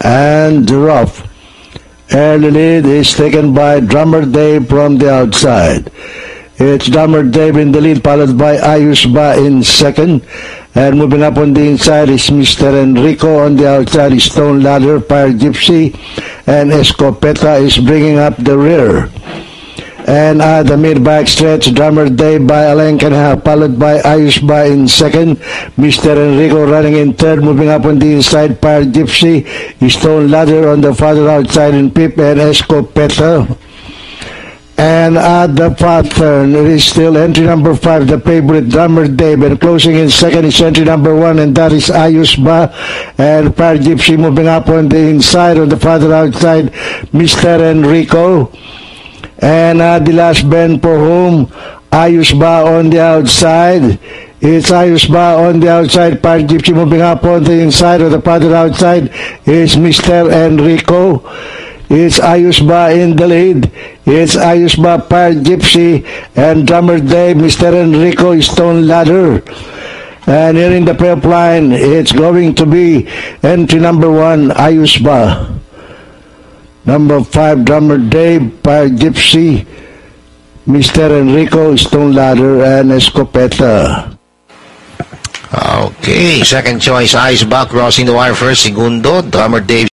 and Rough. Early lead is taken by Drummer Dave from the outside. It's Drummer Dave in the lead, followed by Ayusba in second. And moving up on the inside is Mr. Enrico. On the outside is Stone Ladder, Fire Gypsy, and Escopeta is bringing up the rear. And the mid-back stretch, Drummer Dave by a length and a half, followed by Ayusba in second. Mr. Enrico running in third, moving up on the inside, Fire Gypsy, Stone Ladder on the farther outside in fifth, and Escopeta. And at the pattern, it is still entry number 5, the favorite Drummer Dave, and closing in second is entry number 1, and that is Ayusba, and Fire Gypsy moving up on the inside, on the farther outside, Mr. Enrico. And the last bend for whom, Ayusba on the outside. It's Ayusba on the outside, Fire Gypsy moving up on the inside, on the farther outside is Mr. Enrico. It's Ayusba in the lead. It's Ayusba, Fire Gypsy, and Drummer Dave, Mr. Enrico, Stone Ladder. And here in the prep line, it's going to be entry number 1, Ayusba. Number 5, Drummer Dave, Fire Gypsy, Mr. Enrico, Stone Ladder, and Escopeta. Okay, second choice, Ayusba crossing the wire first. Segundo, Drummer Dave.